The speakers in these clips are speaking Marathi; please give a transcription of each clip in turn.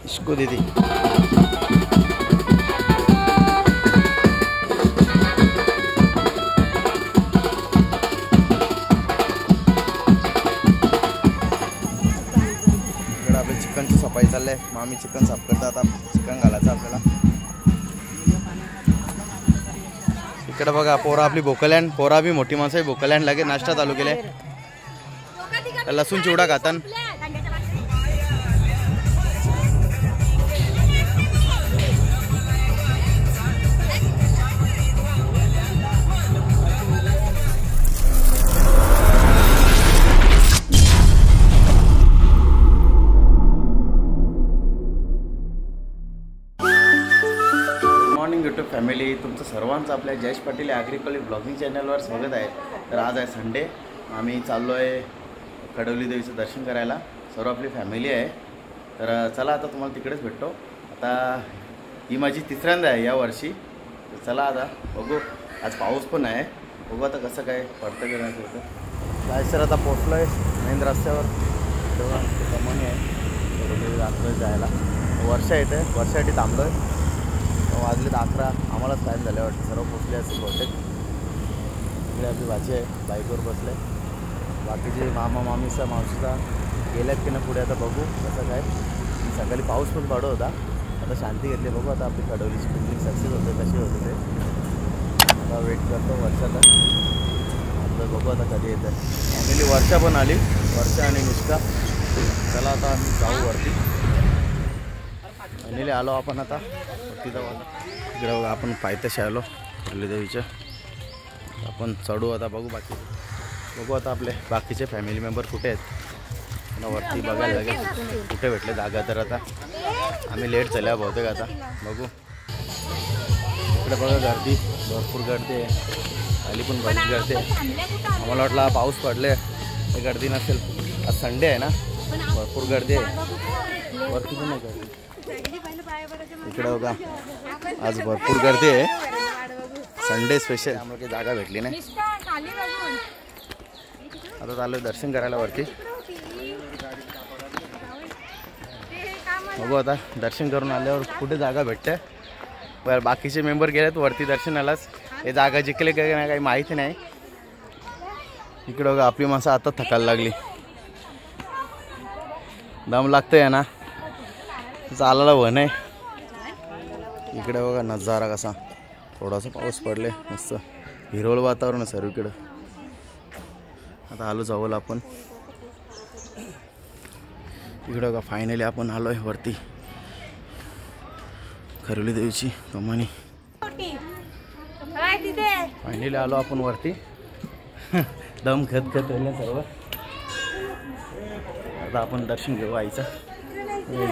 इसको दीदी चिकनची सफाई चाललंय. मामी चिकन साफ करतात. आता चिकन घालायचं आपल्याला. इकडे बघा पोरा आपली भोकलँड. पोरा बी मोठी माणसं भोकलँड लागे नाश्ता चालू केले. लसूण चिवडा खातान. यूट्यूब फॅमिली तुमचं सर्वांचं आपल्या जयेश पाटील ॲग्रिकल्चर ब्लॉगिंग चॅनलवर स्वागत आहे. तर आज आहे संडे. आम्ही चाललो आहे कडवली देवीचं दर्शन करायला. सर्व आपली फॅमिली आहे. तर चला आता तुम्हाला तिकडेच भेटतो. आता ही माझी तिसऱ्यांदा आहे या वर्षी. तर चला आता बघू. आज पाऊस पण आहे. बघू आता कसं काय पडतं करायचं होतं. काय सर आता पोचलो आहे मेन रस्त्यावर. तेव्हा कमानी आहे कडवली रात्र जायला. वर्षा येते. वर्षासाठी थांबलो आहे. वाजले 11. आम्हालाच टाईम झाले वाटतं. सर्व पोचले असेल बहुतेक. इकडे आपली भाजी आहे. बाईकवर बसले. बाकीचे मामा मामीचा मावशीचा गेल्यात की नाही पुढे. आता बघू कसं काय. सकाळी पाऊस पण पडत होता. आता शांती घेतली. बघू आता आपली कडवलीची पिकनिक सक्सेस होते कशी होते ते. आता वेट करतो वर्षाला. आपलं बघू आता कधी येतं. फॅमिली वर्षा पण आली. वर्षा आणि निष्ठा. चला आता आम्ही जाऊ वरती. फायनली आलो आपण आता वरती जाऊ. इकडे आपण पायथ्याशी आलो कडवली देवीच्या. आपण चढू आता. बघू बघू आता आपले बाकीचे फॅमिली मेंबर कुठे आहेत. मला वरती बघायला लागेल कुठे भेटले जागा. तर आता आम्ही लेट झाल्या बहुतेक. आता बघू. इकडे बघा गर्दी भरपूर गर्दी आहे. खाली पण भरपूर गर्दी आहे. आम्हाला वाटलं पाऊस पडले ते गर्दी नसेल. आज संडे आहे ना. भरपूर गर्दी आहे. वरती पण नाही गर्दी. इकडे बघा आज भरपूर गर्दी आहे. Sunday special. आम्हाला काही जागा भेटली नाही. आता चालू दर्शन करायला वरती. बघू आता दर्शन करून आल्यावर कुठे जागा भेटते. बरं बाकीचे मेंबर गेलेत वरती दर्शनालाच. हे जागा जिंकले काय नाही काही माहिती नाही. इकडे बघा आपली माणसं आता थकायला लागली. दम लागतंय ना. चालायला वन आहे. इकडे बघा नजारा कसा. थोडासा पाऊस पडले मस्त हिरवळ वातावरण आहे सर्वीकडं. आता आलो जाऊला आपण. इकडे बघा फायनली आपण आलो आहे वरती कडवली देवीची कमानी. फायनली आलो आपण वरती. दम खत होईल सर्व. आता आपण दर्शन घेऊ आईचं.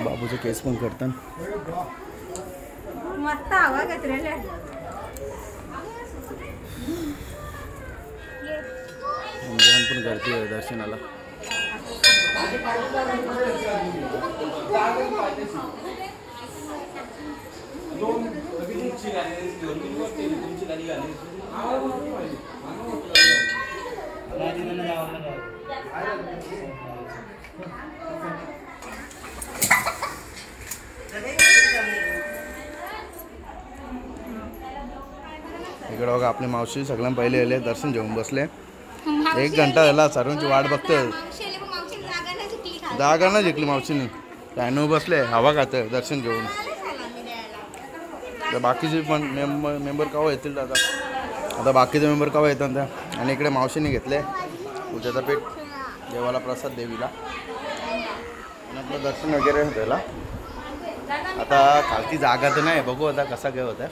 बाबूचे केस पण करतात. मस्त हवा घेतलेल्या. पण गर्दी आहे दर्शनाला. इकडे बघा आपली मावशी सगळ्यां पहिले आले. दर्शन घेऊन बसले. 1 घंटा झाला सर्वांची वाट बघतोय. जागा ना जिंकली मावशीने. त्यानं बसले हवा खातं दर्शन घेऊन. तर बाकीचे पण मेंबर केव्हा येतील दादा. आता बाकीचे मेंबर केव्हा येतात त्या. आणि इकडे मावशीने घेतले पूजेचा पीठ. देवाला प्रसाद देवीला. आणि आपलं दर्शन वगैरे झालं. आता खालती जागा तर नाही. बघू आता कसा काय होता.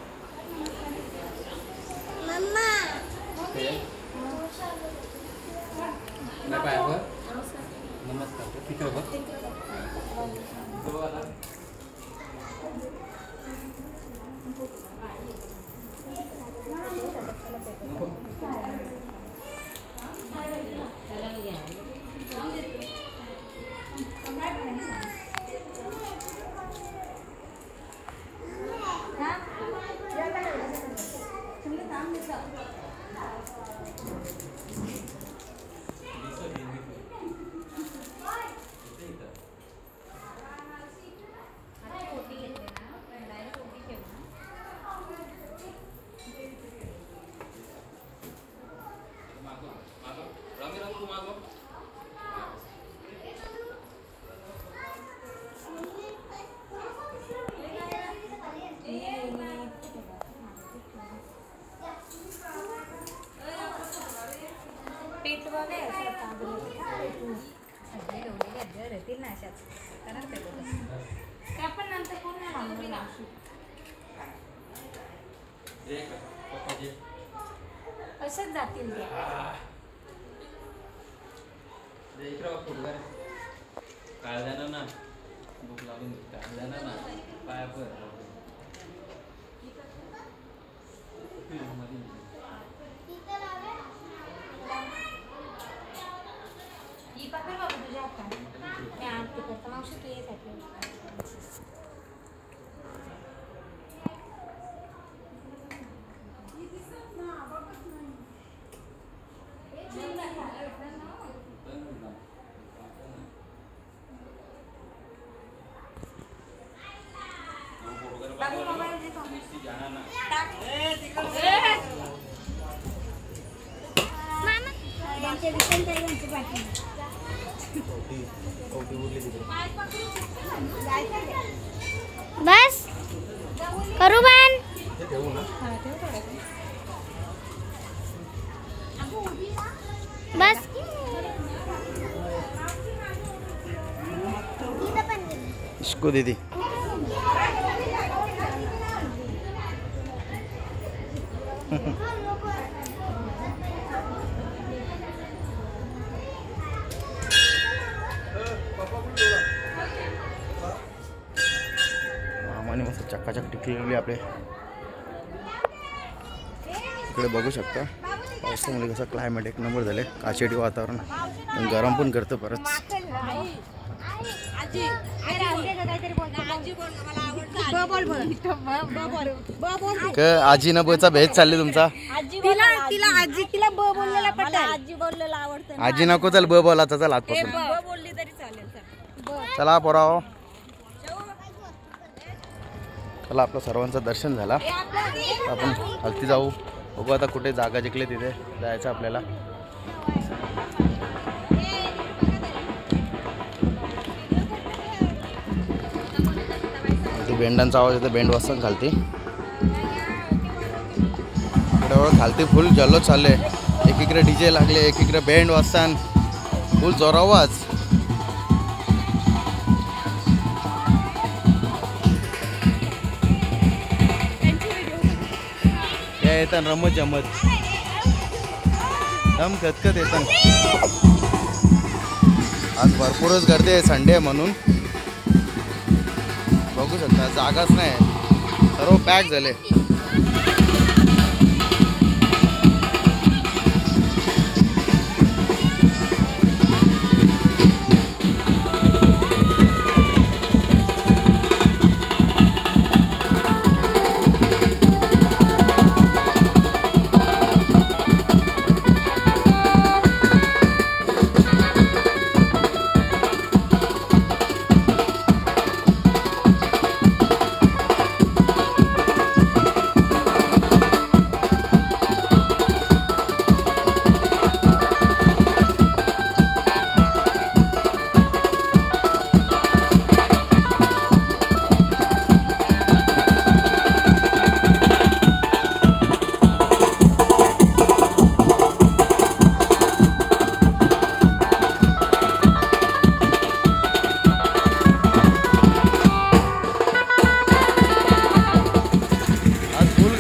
असेच जातील काढल्यानं ना भूक लागून काढल्यानं ना पाया पर ही पकड बाबा तुझ्या हातात मी आरती करतो मावशी तू येसाठी बस करू बन बस इसको दीदी मामाने मस्त चक्काचक टिकलेली आपले इकडे बघू शकता पावसामुळे कसं क्लायमेट एक नंबर झाले काशेटी वातावरण पण गरम पण करतं परत आजी न बोचा भेद चालले तुमचा आजी नको चल ब बोला चल आजपासून चला पोराव चला आपलं सर्वांचं दर्शन झाला आपण हलती जाऊ बघू आता कुठे जागा जिंकले तिथे जायचं आपल्याला बेंडांचा आवाज येतो बेंड वाजता घालते इकडे खालती फुल जल्लोष चालले एकीकडे डीजे लागले एकीकडे बेंड वाजतान फुल जोरावाज येतात रमत जमत दम खतखत येतात आज भरपूरच गर्दी आहे संडे म्हणून बघू शकता जागाच नाही सर्व पॅक झाले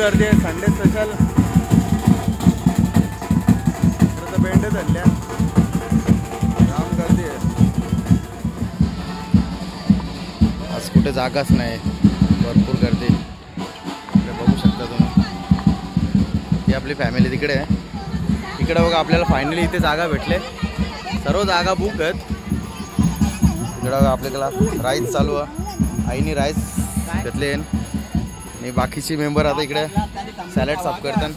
गर्दी आहे संडे स्पेशल बेंड धरल्या जाम गर्दी आहे आज कुठे जागाच नाही भरपूर गर्दी इकडे बघू शकता तुम्ही ही आपली फॅमिली तिकडे आहे इकडे बघा आपल्याला फायनली इथे जागा भेटले सर्व जागा बुक आहेत इकडे बघा आपल्याला राईस चालू आहे आईने राईस घेतले आणि बाकीचे मेंबर आता इकडे सॅलड साफ करतात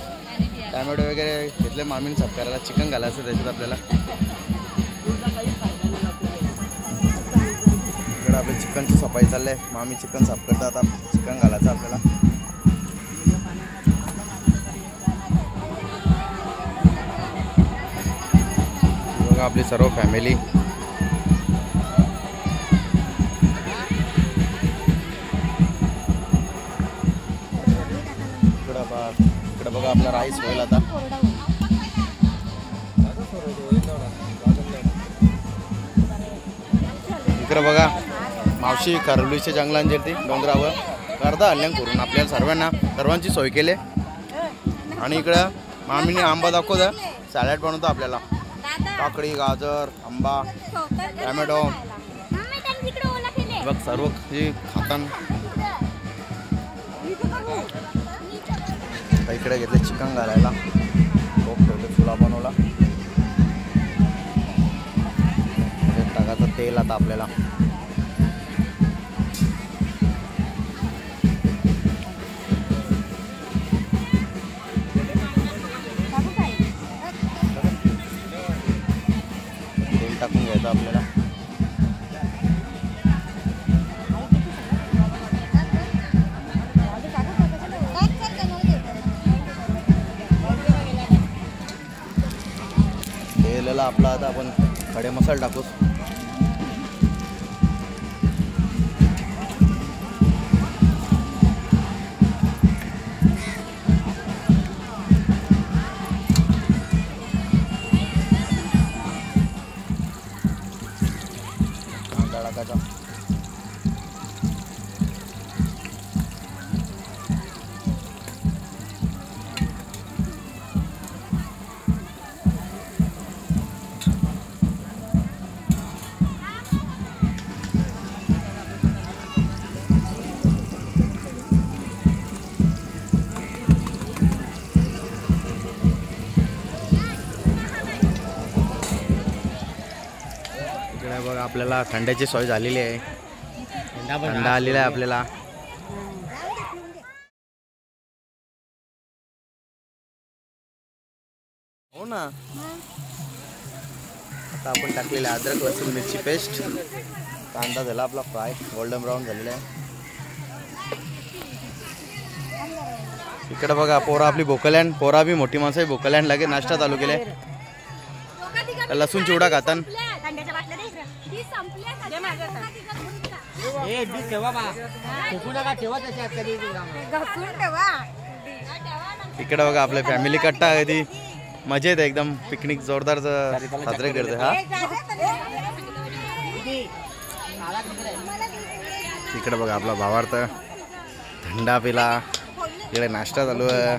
टॅमॅटो वगैरे घेतले मामीने साफ करायला चिकन घालायचं त्याच्यात आपल्याला इकडे आपल्या चिकनची सफाई चालली आहे मामी चिकन साफ करतात आता चिकन घालायचं आपल्याला बघा आपली सर्व फॅमिली इकडे बघा आपला राईस होईल आता इकडे बघा मावशी करवलीच्या जंगलांची डोंगरावर अर्धा हल्ल्यां करून आपल्याला सर्वांची सोय केली. आणि इकडं मामीने आंबा दाखवतं सॅलड बनवतो आपल्याला. काकडी गाजर आंबा टॅमॅटो बघ सर्व जे खाताना. इकडे घेतले चिकन घालायला खूप ठेवले चुला बनवला. टाकायचं तेल आता आपल्याला. तेल टाकून घ्यायचं आपल्याला. तेलाला आपला आता आपण खडे मसाले टाकू. टाकायचा. बघा आपल्याला थंड्याची सोय झालेली आहे. थंडा आलेला आहे आपल्याला. हो ना. आता आपण टाकलेले अद्रक लसूण मिरची पेस्ट. कांदा झाला आपला फ्राय गोल्डन ब्राऊन झालेला आहे. इकडे बघा पोरा आपली भोकलँड पोरा बी मोठी माणसं भोकलँड लागे नाश्ता चालू केले. लसूण चिवडा खातान. इकडे बघा आपल्या फॅमिली कट्टा आहे ती मजेत एकदम पिकनिक जोरदार साजरे करते. हा इकडे बघा आपला भावार्थ थंडा पिला. इकडे नाश्ता चालू आहे.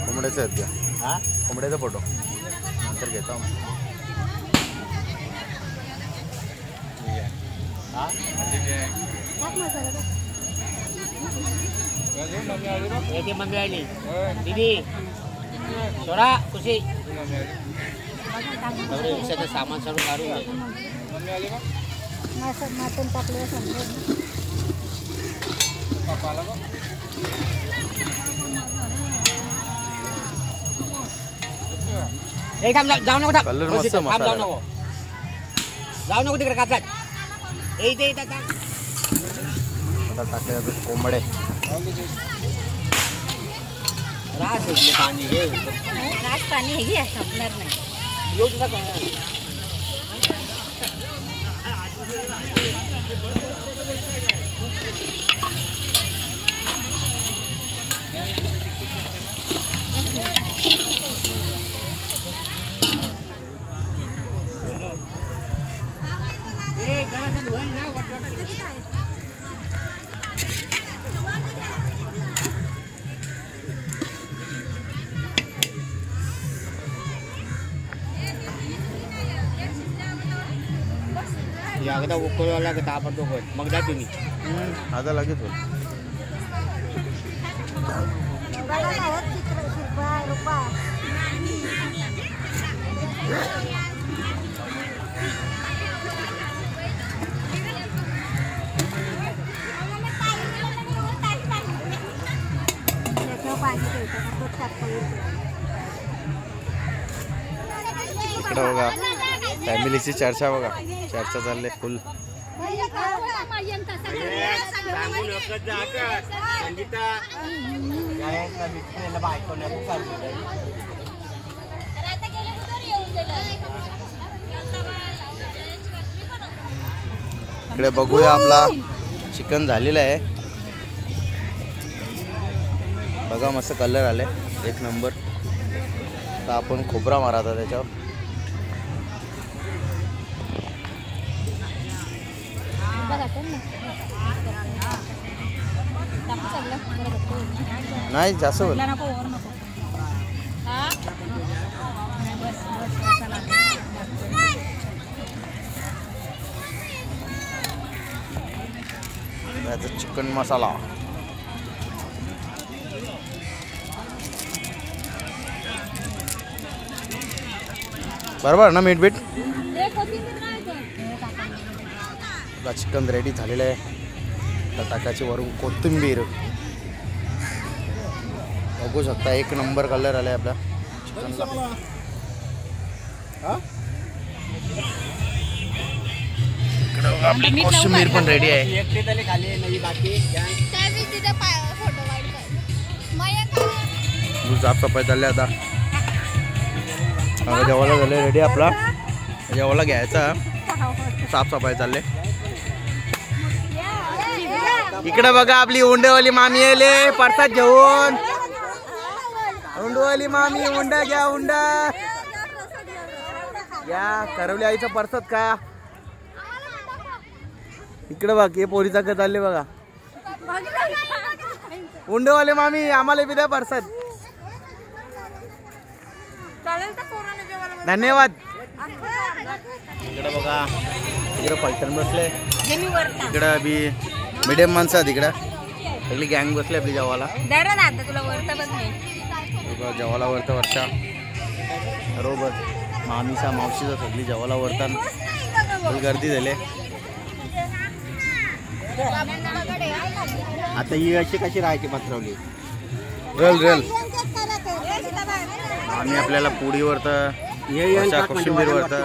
कोंबड्याचा आहेत का? कोंबड्याचा फोटो नंतर घेतो. मम्मी आली दीदी सोडा खुशी सामान सर्व काढून जाऊ नको कलर मस्त मसाला. जाऊ नको तिकडे काचात. आता टाकले कोंबडे. पाणी हे घ्या संपणार नाही. एकदा उकळवायला लागत आपण दोघं मग जा तुम्ही. आता लगेच होईल. इकडे बघा फॅमिलीची चर्चा बघा. चर्चा चालले फुल. इकडे बघूया आपला चिकन झालेलं आहे बघा, मस्त कलर आले एक नंबर. तर आपण खोबरा मारायचा त्याच्यावर. नाही जास्त बोल. चिकन मसाला बरोबर ना, मीठ बीठ. चिकन रेडी झालेलं आहे. तर टाकायची वरून कोथिंबीर. बघू शकता एक नंबर कलर आलाय आपल्या चिकनला. आपली कोशिंबीर पण रेडी आहे. साफसफाई चालली आता. जेवायला झाले रेडी. आपला जेवायला घ्यायचा, साफसफाई चालले. इकडे बघा आपली उंडेवाली मामी आले परसाद घेऊन. उंडवाली मामी उंडा घ्या, उंडा घ्या. करवली आईचा परसाद का. इकडे बघ हे पोरीचा का चालले बघा. उंडेवाले मामी आम्हाला बी द्या परसाद. धन्यवाद. इकडे बघा इकडे पलटण बसले. इकडे बी मिडियम माणसं आहेत. इकडं सगळी गँग बसली आपली जेवायला. जेवायला वरता वर्षा बरोबर. मामीचा मावशीचा सगळी जेवायला वरता गर्दी झाली. आता ही अशी कशी राहायची पत्रवली. रेल रेल आम्ही आपल्याला पोळी वरतं, कोशिंबीर वरतं,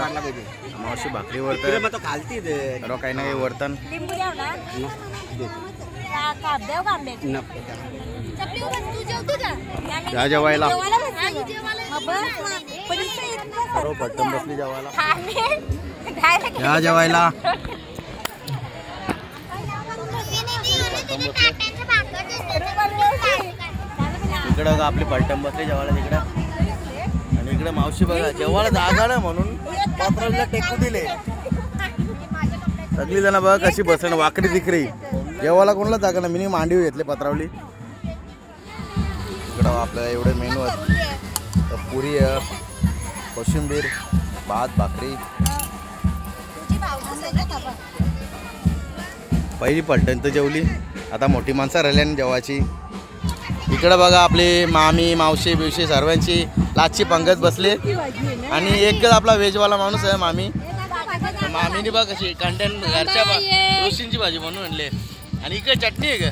मावशी भाकरी वरतं, काही नाही वरतन. या जेवायला पट्टम बसली जेवायला. या जेवायला इकडं आपली पलटण बसली जेवायला तिकडं. आणि इकडे मावशी बघा जेवायला जागा ना म्हणून पात्राला टेकू दिले. सगळी जण बघा कशी बसण वाकडी तिकडी. जेवायला कोणाला जागा ना, मी मांडीव घेतले पत्रावली. इकडं आपल्याला एवढे मेनू आहेत. पुरी, कोशिंबीर, भात, भाकरी. पहिली पलटण तर जेवली, आता मोठी माणसं राहिल्याने जेवायची. इकडं बघा आपली मामी मावशी बिवशी सर्वांची लाचची पंगत बसली. आणि एकच आपला व्हेजवाला माणूस आहे मामी. मामीने बघ कशी कंटेंट घरच्या रोशींची भाजी म्हणून आणले. आणि इकडे चटणी आहे का,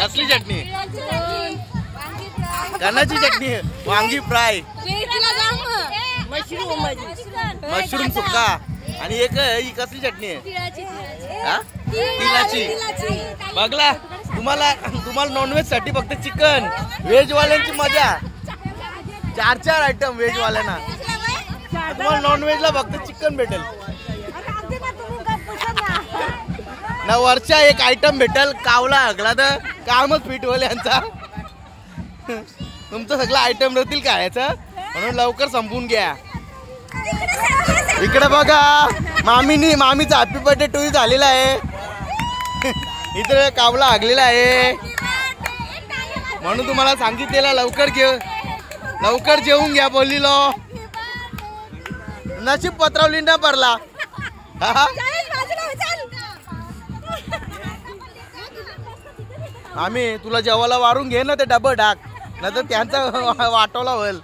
कसली चटणी. कणाची चटणी, वांगी फ्राय, मशरूम सुक्का. आणि एक ही कसली चटणी आहे, तिळाची. बघला तुम्हाला नॉनव्हेज साठी फक्त चिकन. व्हेज वाल्यांची मजा, 4 आयटम व्हेज वाल्यांना. तुम्हाला नॉनव्हेजला फक्त चिकन भेटेल ना. वरच्या एक आयटम भेटेल कावला हगला तर कामच फिटवाल्यांचा. तुमचं सगळं आयटम राहतील खायचं म्हणून लवकर संपवून घ्या. इकडे बघा मामीचा हॅपी बर्थडे टू झालेला आहे. इथे कावला हागलेला आहे म्हणून तुम्हाला सांगितलेला लवकर जेवून घ्या बोललीलो. नशीब पत्रावली ना भरला. आम्ही तुला जेवायला वारून घे ना, ते डबं टाक नाही तर त्यांचा वाटवला होईल.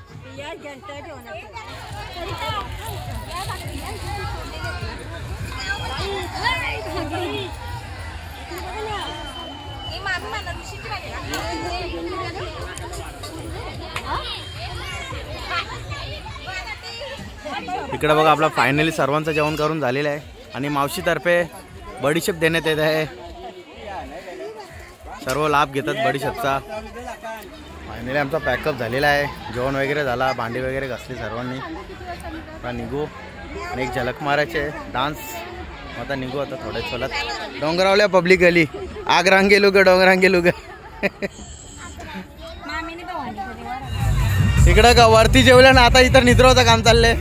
इकडे बघा आपला फायनली सर्वांचं जेवण करून झालेलं आहे. आणि मावशीतर्फे बडीशेप देण्यात येत आहे. सर्व लाभ घेतात बडीशेपचा. फायनली आमचा पॅकअप झालेला आहे. जेवण वगैरे झाला, भांडी वगैरे घासली सर्वांनी. आता निघू आणि एक झलक मारायचे डान्स. आता निघू आता थोड्या चलत. डोंगरावल्या पब्लिक गली आग्रांग गेलो ग डोंगरांग गेलो ग मामीने भवानी इकडं का वरती जेवल्या ना आता इथं निद्राचं काम चाललंय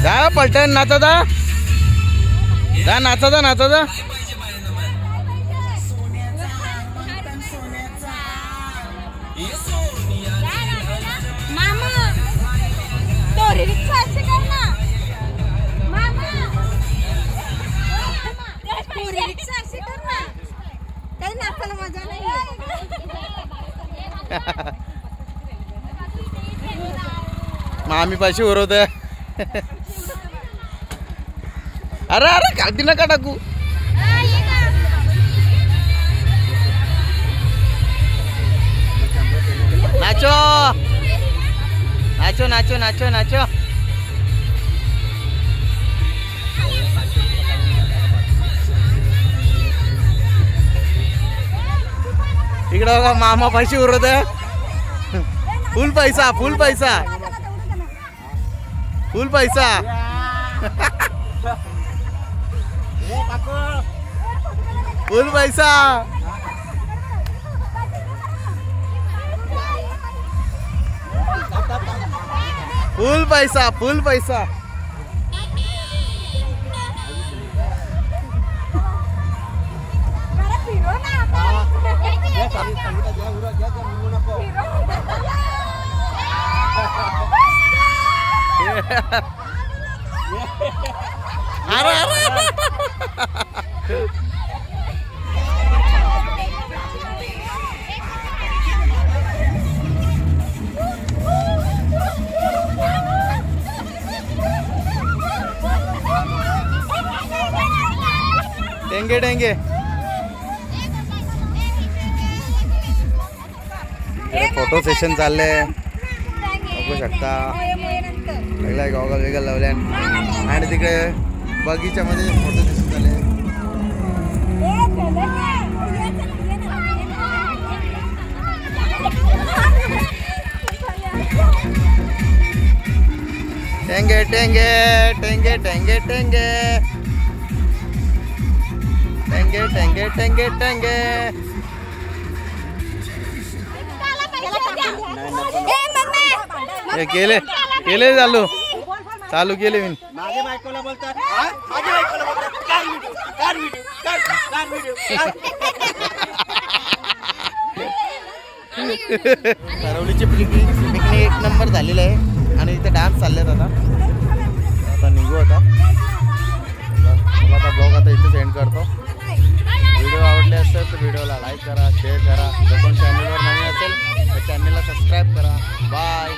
जा पलटण नाचा जा नाचा मामा तोरी रिक्षा अशी कर ना मामा तोरी रिक्षा अशी कर ना काही नाचायला मजा नाही मामी पाशी उरवत अरे अरे कागदी नका टाकू nacho nacho nacho nacho nacho इकडं बघा मामा पाशी उरवत फुल पैसा फुल पैसा फुल पैसा फुल पैसा फुल पैसा फुल पैसा अरे डेंगे डेंगे फोटो सेशन चाललंय बघू शकता वेगळा गॉगल वेगळा लावल्या आणि तिकडे बगीच्यामध्ये फोटो सेशन झाले टेंगे टेंगे टेंगे टेंगे टेंगे टेंगे टेंगे टेंगे टेंगे हे केले केले चालू चालू केले मी माझ्या बायकोला बोलतात माझ्या बायकोला बोलतात कार व्हिडिओ करवलीची पिकनिक एक नंबर झालेलं आहे आणि इथे डान्स चाललेत आता निघू आता ब्लॉग आता इथेच एंड करतो व्हिडिओ आवडले असेल तर व्हिडिओला लाईक करा शेअर करा जर कोण चॅनलवर नवीन असेल तर चॅनलला सबस्क्राईब करा बाय